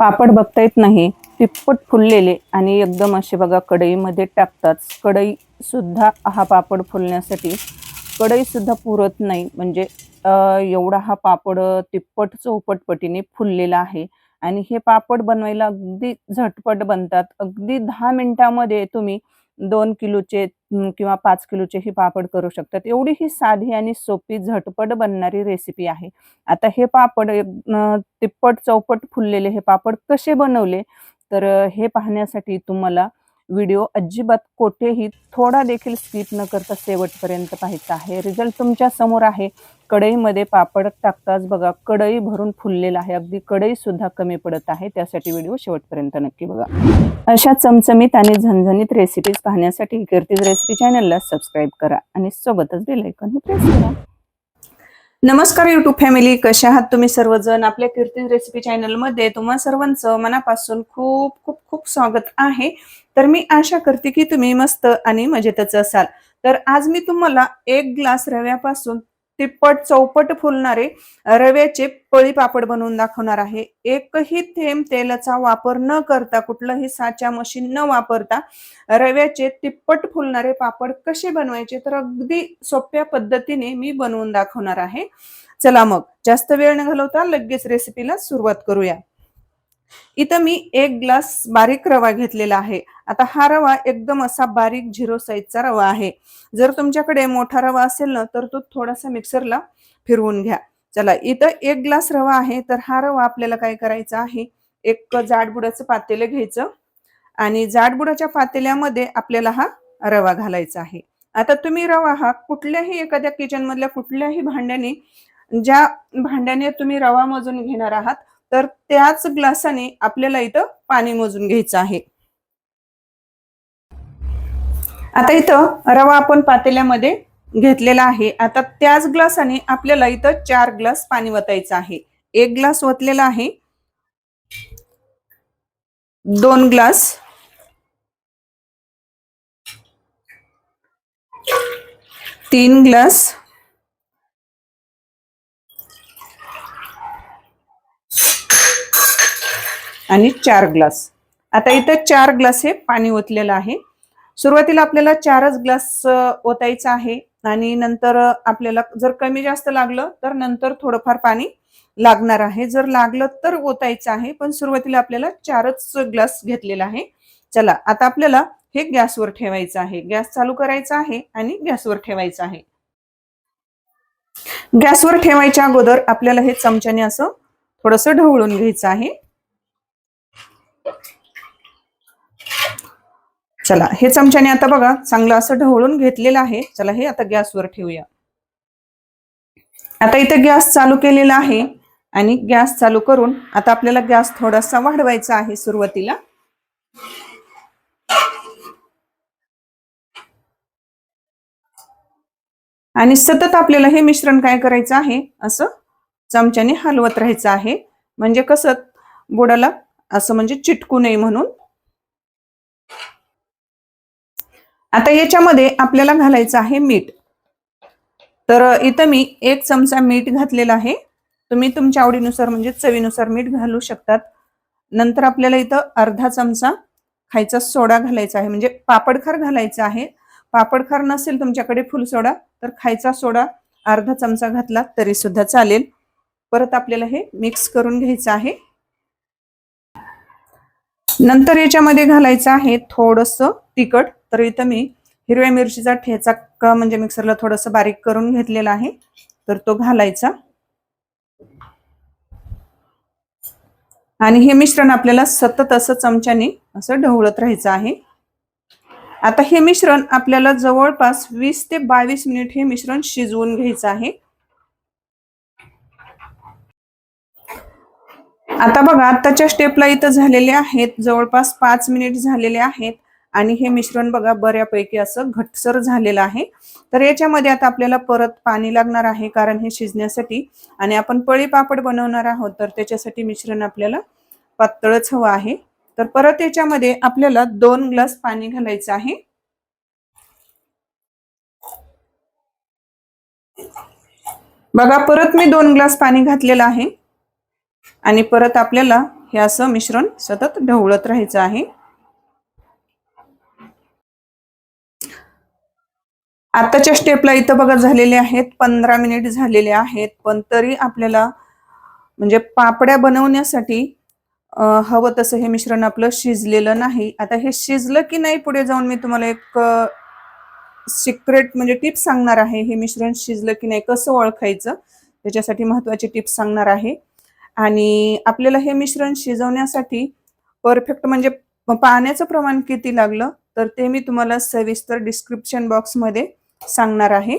पापड बघता येत नाही, तिप्पट फुललेले आणि एकदम असे बघा कढईमध्ये टाकतात. कढई सुद्धा हा पापड फुलण्यासाठी कढई सुद्धा पुरत नाही. म्हणजे एवढा हा पापड तिप्पट चौपट पटीने फुललेला आहे. आणि हे पापड बनवायला अगदी झटपट बनतात. अगदी 10 मिनिटामध्ये तुम्ही 2 किलोचे किंवा 5 किलोचे ही पापड करू शकतात. एवढी ही साधी आणि सोपी झटपट बनणारी रेसिपी आहे. आता हे पापड तिप्पट चौपट फुललेले हे पापड कसे बनवले, तर हे पाहण्यासाठी तुम्हाला व्हिडिओ अजिबात कुठेही थोडा देखील स्किप न करता शेवटपर्यंत पाहायचा आहे. रिझल्ट तुमच्या समोर आहे. कढईमध्ये पापड टाकताच बघा कढई भरून फुललेला आहे. अगदी कढई सुद्धा कमी पडत आहे. त्यासाठी व्हिडिओ शेवटपर्यंत नक्की बघा. अशा चमचमीत आणि झणझणीत रेसिपीज पाहण्यासाठी कीर्तीज रेसिपी चॅनलला सबस्क्राईब करा आणि सोबतच बेल आयकॉन प्रेस करा. नमस्कार यूट्यूब फॅमिली, कशा आहात तुम्ही सर्वजण? आपल्या कीर्तीज रेसिपी चॅनलमध्ये तुम्हा सर्वांचं मनापासून खूप खूप खूप स्वागत आहे. तर मी आशा करते की तुम्ही मस्त आणि मजेतच असाल. तर आज मी तुम्हाला 1 ग्लास रव्यापासून तिप्पट चौपट फुलणारे रव्याचे पळी पापड बनवून दाखवणार आहे. एकही थेंब तेलाचा वापर न करता, कुठलंही साचा मशीन न वापरता रव्याचे तिप्पट फुलणारे पापड कसे बनवायचे, तर अगदी सोप्या पद्धतीने मी बनवून दाखवणार आहे. चला मग जास्त वेळ न घालवता लगेच रेसिपीला सुरुवात करूया. इथं मी 1 ग्लास बारीक रवा घेतलेला आहे. आता हा रवा एकदम असा बारीक 0 साईजचा रवा आहे. जर तुमच्याकडे मोठा रवा असेल ना, तर तो थोडासा मिक्सरला फिरवून घ्या. चला, इथं 1 ग्लास रवा आहे. तर हा रवा आपल्याला काय करायचा आहे, एक जाडबुडाचं पातेलं घ्यायचं आणि जाडबुडाच्या पातेल्यामध्ये आपल्याला हा रवा घालायचा आहे. आता तुम्ही रवा हा कुठल्याही एखाद्या किचन मधल्या कुठल्याही भांड्याने, ज्या भांड्याने तुम्ही रवा मोजून घेणार आहात, तर त्याच ग्लासाने आपल्याला इथं पाणी मोजून घ्यायचं आहे. आता इथं रवा आपण पातेल्यामध्ये घेतलेला आहे. आता त्याच ग्लासाने आपल्याला इथं 4 ग्लास पाणी वतायचं आहे. 1 ग्लास वतलेला आहे, 2 ग्लास, 3 ग्लास आणि 4 ग्लास. आता इथं 4 ग्लास हे पाणी ओतलेलं आहे. सुरुवातीला आपल्याला 4च ग्लास ओतायचं आहे आणि नंतर आपल्याला जर कमी जास्त लागलं तर नंतर थोडंफार पाणी लागणार आहे. जर लागलं तर ओतायचं आहे, पण सुरुवातीला आपल्याला 4च ग्लास घेतलेला आहे. चला, आता आपल्याला हे गॅसवर ठेवायचं आहे. गॅस चालू करायचा आहे आणि गॅसवर ठेवायचं आहे. गॅसवर ठेवायच्या अगोदर आपल्याला हे चमच्याने असं थोडंसं ढवळून घ्यायचं आहे. चला, हे चमच्याने आता बघा चांगलं असं ढवळून घेतलेलं आहे. चला, हे आता गॅसवर ठेवूया. आता इथे गॅस चालू केलेला आहे आणि गॅस चालू करून आता आपल्याला गॅस थोडासा वाढवायचा आहे सुरुवातीला. आणि सतत आपल्याला हे मिश्रण काय करायचं आहे, असं चमच्याने हलवत राहायचं आहे. म्हणजे कसं बुडाला असं म्हणजे चिटकू नये म्हणून. आता याच्यामध्ये आपल्याला घालायचं आहे मीठ. तर इथं मी 1 चमचा मीठ घातलेला आहे. तुम्ही तुमच्या आवडीनुसार म्हणजे चवीनुसार मीठ घालू शकतात. नंतर आपल्याला इथं अर्धा चमचा खायचा सोडा घालायचा आहे, म्हणजे पापडखार घालायचा आहे. पापडखार नसेल तुमच्याकडे फुल सोडा, तर खायचा सोडा अर्धा चमचा घातला तरी सुद्धा चालेल. परत आपल्याला हे मिक्स करून घ्यायचं आहे. नंतर याच्यामध्ये घालायचं आहे थोडंसं तिखट. तर इथं मी हिरव्या मिरचीचा ठेचा म्हणजे मिक्सरला थोडंसं बारीक करून घेतलेला आहे, तर तो घालायचा. आणि हे मिश्रण आपल्याला सतत असं चमच्याने असं ढवळत राहायचं आहे. आता हे मिश्रण आपल्याला जवळपास 20 ते 22 मिनिट हे मिश्रण शिजवून घ्यायचं आहे. आता बघा आताच्या स्टेपला इथं झालेले आहेत जवळपास 5 मिनिट झालेले आहेत आणि हे मिश्रण बघा बऱ्यापैकी असं घट्टसर झालेलं आहे. तर याच्यामध्ये आता आपल्याला परत पाणी लागणार आहे, कारण हे शिजण्यासाठी आणि आपण पळी पापड बनवणार आहोत, तर त्याच्यासाठी मिश्रण आपल्याला पातळच हवं आहे. तर परत याच्यामध्ये आपल्याला 2 ग्लास पाणी घालायचं आहे. बघा परत मी 2 ग्लास पाणी घातलेलं आहे आणि परत आपल्याला हे असं मिश्रण सतत ढवळत राहायचं आहे. आताच्या स्टेपला इथं बघा झालेले आहेत 15 मिनिट झालेले आहेत, पण तरी आपल्याला म्हणजे पापड्या बनवण्यासाठी हवं तसं हे मिश्रण आपलं शिजलेलं नाही. आता हे शिजलं की नाही पुढे जाऊन मी तुम्हाला एक सिक्रेट म्हणजे टिप्स सांगणार आहे. हे मिश्रण शिजलं की नाही कसं ओळखायचं त्याच्यासाठी महत्त्वाची टिप्स सांगणार आहे. आणि आपल्याला हे मिश्रण शिजवण्यासाठी परफेक्ट म्हणजे पाण्याचं प्रमाण किती लागलं तर ते मी तुम्हाला सविस्तर डिस्क्रिप्शन बॉक्समध्ये सांगणार आहे.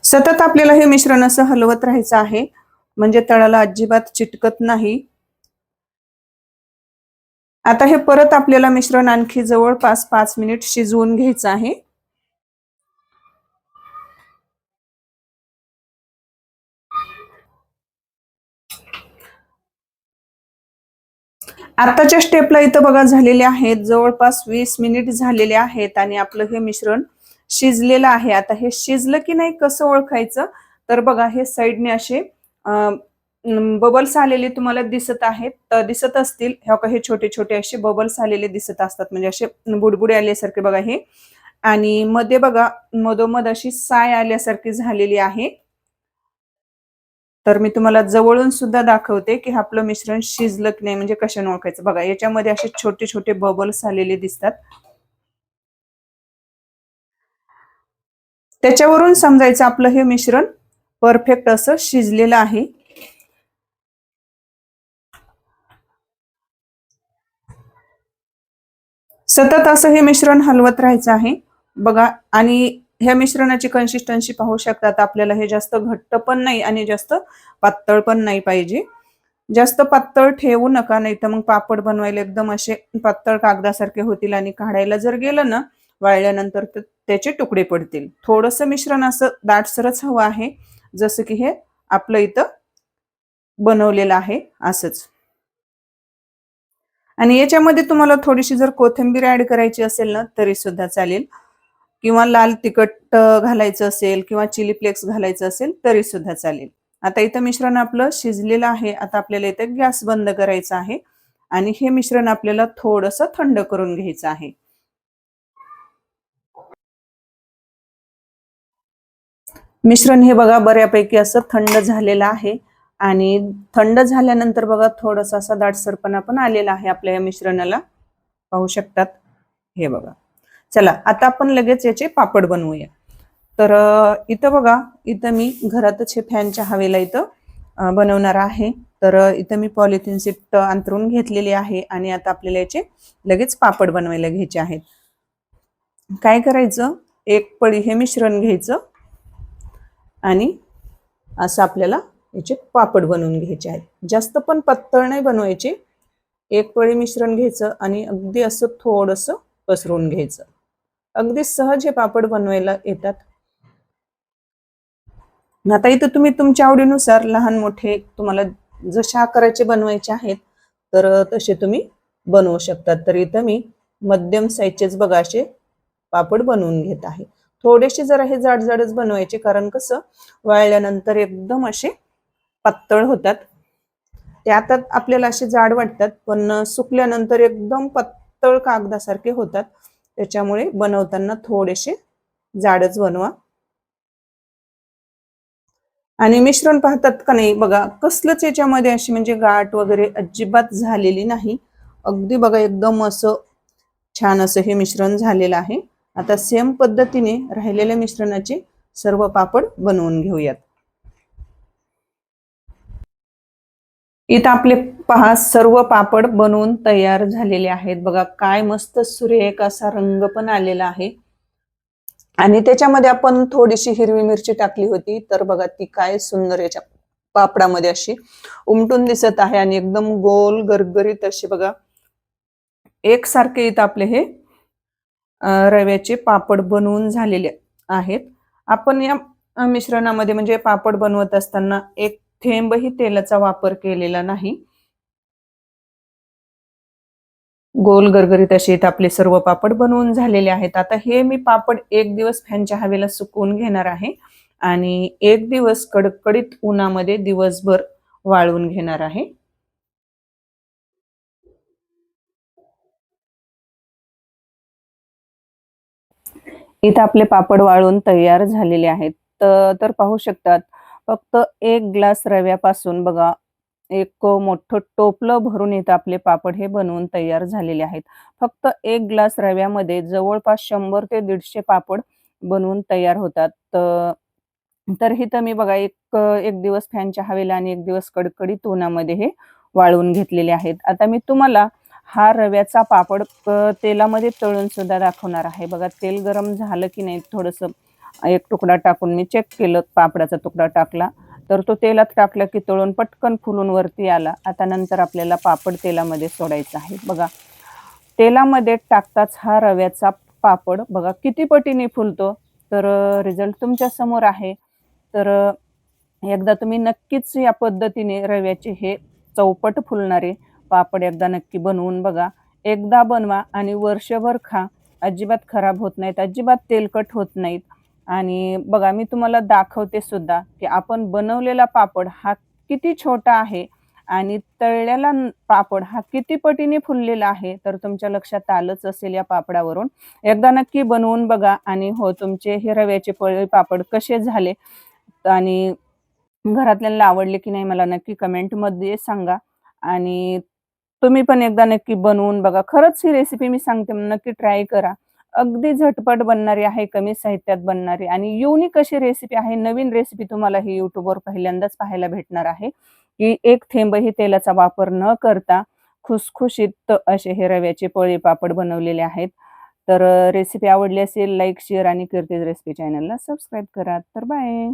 सतत आपल्याला हे मिश्रण असं हलवत राहायचं आहे म्हणजे तळाला अजिबात चिटकत नाही. आता हे परत आपल्याला मिश्रण आणखी जवळपास 5 मिनिट शिजवून घ्यायचं आहे. आताच्या स्टेपला इथं बघा झालेले आहेत जवळपास 20 मिनिट झालेले आहेत आणि आपलं हे मिश्रण शिजलेलं आहे. आता हे शिजलं की नाही कसं ओळखायचं तर बघा हे साईडने असे बबल्स आलेले तुम्हाला दिसत असतील. हे छोटे छोटे असे बबल्स आलेले दिसत असतात म्हणजे असे बुडबुडे आल्यासारखे बघा हे. आणि मध्ये बघा मधोमध अशी साय आल्यासारखी झालेली आहे. तर मी तुम्हाला जवळून सुद्धा दाखवते की आपलं मिश्रण शिजलं की नाही म्हणजे कशाने ओळखायचं. बघा याच्यामध्ये असे छोटे छोटे बबल्स आलेले दिसतात. त्याच्यावरून समजायचं आपलं हे मिश्रण परफेक्ट असं शिजलेलं आहे. सतत असं हे मिश्रण हलवत राहायचं आहे बघा. आणि ह्या मिश्रणाची कन्सिस्टन्सी पाहू शकतात. आपल्याला हे जास्त घट्ट पण नाही आणि जास्त पातळ पण नाही पाहिजे. जास्त पातळ ठेवू नका नाही तर मग पापड बनवायला एकदम असे पातळ कागदासारखे होतील आणि काढायला जर गेलं ना वाळल्यानंतर तर त्याचे तुकडे पडतील. थोडंसं मिश्रण असं दाटसरच हवं आहे जसं की हे आपलं इथं बनवलेलं आहे असंच. आणि याच्यामध्ये तुम्हाला थोडीशी जर कोथिंबीर ऍड करायची असेल ना तरी सुद्धा चालेल किंवा लाल तिखट घालायचं असेल किंवा चिली फ्लेक्स घालायचं असेल तरी सुद्धा चालेल. आता इथं मिश्रण आपलं शिजलेलं आहे. आता आपल्याला इथं गॅस बंद करायचा आहे आणि हे मिश्रण आपल्याला थोडंसं थंड करून घ्यायचं आहे. मिश्रण हे बघा बऱ्यापैकी असं थंड झालेलं आहे आणि थंड झाल्यानंतर बघा थोडासा असा दाटसरपणा पण आलेला आहे आपल्या या मिश्रणाला पाहू शकतात. हे बघा. चला आता आपण लगेच याचे पापड बनवूया. तर इथं बघा इथं मी घरातच हे फॅनच्या हवेला इथं बनवणार आहे. तर इथं मी पॉलिथिन शीट अंतरून घेतलेली आहे आणि आता आपल्याला याचे लगेच पापड बनवायला घ्यायचे आहेत. काय करायचं एक पळी हे मिश्रण घ्यायचं आणि असं आपल्याला याचे पापड बनवून घ्यायचे आहेत. जास्त पण पातळ नाही बनवायचे. एक पळी मिश्रण घ्यायचं आणि अगदी असं थोडंसं पसरवून घ्यायचं. अगदी सहज हे पापड बनवायला येतात. आता इथं तुम्ही तुमच्या आवडीनुसार लहान मोठे तुम्हाला जशा आकाराचे बनवायचे आहेत तर तसे तुम्ही बनवू शकतात. तर इथं मी मध्यम साईजचेच बघा असे पापड बनवून घेत आहे. थोडेसे जरा हे जाड जाडच बनवायचे कारण कसं वाळल्यानंतर एकदम असे पातळ होतात. ते आता आपल्याला असे जाड वाटतात पण सुकल्यानंतर एकदम पातळ कागदासारखे होतात. त्याच्यामुळे बनवताना थोडेसे जाडच बनवा. आणि मिश्रण पाहतात का नाही बघा कसलंच याच्यामध्ये अशी म्हणजे गाठ वगैरे अजिबात झालेली नाही. अगदी बघा एकदम असं छान असं हे मिश्रण झालेलं आहे. आता सेम पद्धतीने राहिलेल्या मिश्रणाचे सर्व पापड बनवून घेऊयात. इथं आपले पहा सर्व पापड बनवून तयार झालेले आहेत. बघा काय मस्त सुरेख असा रंग पण आलेला आहे. आणि त्याच्यामध्ये आपण थोडीशी हिरवी मिरची टाकली होती तर बघा ती काय सुंदर याच्या पापडामध्ये अशी उमटून दिसत आहे आणि एकदम गोल गरगरीत असे बघा एकसारखे इथं आपले हे रव्याचे पापड बनवून झालेले आहेत. आपण या मिश्रणामध्ये म्हणजे पापड बनवत असताना एक थेंबही तेलाचा वापर केलेला नाही. गोल गरगरीत असे आपले सर्व पापड बनवून झालेले आहेत. आता हे मी पापड एक दिवस फॅनच्या हवेला सुकवून घेणार आहे आणि 1 दिवस कडकडीत उन्हामध्ये दिवसभर वाळवून घेणार आहे. इथं आपले पापड वाळून तयार झालेले आहेत. तर पाहू शकतात फक्त 1 ग्लास रव्यापासून बघा एक मोठं टोपलं भरून इथं आपले पापड हे बनवून तयार झालेले आहेत. फक्त 1 ग्लास रव्यामध्ये जवळपास 100 ते 150 पापड बनवून तयार होतात. तर इथं मी बघा एक दिवस फॅनच्या हवेला आणि 1 दिवस कडकडीत उन्हामध्ये हे वाळवून घेतलेले आहेत. आता मी तुम्हाला हा रव्याचा पापड तेलामध्ये तळून सुद्धा दाखवणार आहे. बघा तेल गरम झालं की नाही थोडंसं एक तुकडा टाकून मी चेक केलं, पापडाचा तुकडा टाकला, तर तो तेलात टाकला की तळून पटकन फुलून वरती आला. आता नंतर आपल्याला पापड तेलामध्ये सोडायचा आहे. बघा तेलामध्ये टाकताच हा रव्याचा पापड बघा किती पटीने फुलतो. तर रिझल्ट तुमच्या समोर आहे. तर एकदा तुम्ही नक्कीच या पद्धतीने रव्याचे हे चौपट फुलणारे पापड एकदा नक्की बनवून बघा. एकदा बनवा आणि वर्षभर खा. अजिबात खराब होत नाहीत, अजिबात तेलकट होत नाहीत. आणि बघा मी तुम्हाला दाखवते सुद्धा, की आपण बनवलेला पापड हा किती छोटा आहे आणि तळलेला पापड हा किती पटीने फुललेला आहे. तर तुमच्या लक्षात आलंच असेल या पापडावरून. एकदा नक्की बनवून बघा आणि हो तुमचे हे रव्याचे पोळी पापड कसे झाले आणि घरातल्यांना आवडले की नाही मला नक्की कमेंटमध्ये सांगा. आणि तुम्ही पण एकदा नक्की बनवून बघा. खरंच ही रेसिपी मी सांगते नक्की ट्राय करा. अगदी झटपट बनणारी आहे, कमी साहित्यात बनणारी आणि युनिक अशी रेसिपी आहे. नवीन रेसिपी तुम्हाला ही YouTubeवर पहिल्यांदाच पाहायला भेटणार आहे, की एक थेंबही तेलाचा वापर न करता खुसखुशीत असे हे रव्याचे पोळी पापड बनवलेले आहेत. तर रेसिपी आवडली असेल लाईक, शेअर आणि कीर्तीज रेसिपी चॅनलला सबस्क्राईब करा. तर बाय.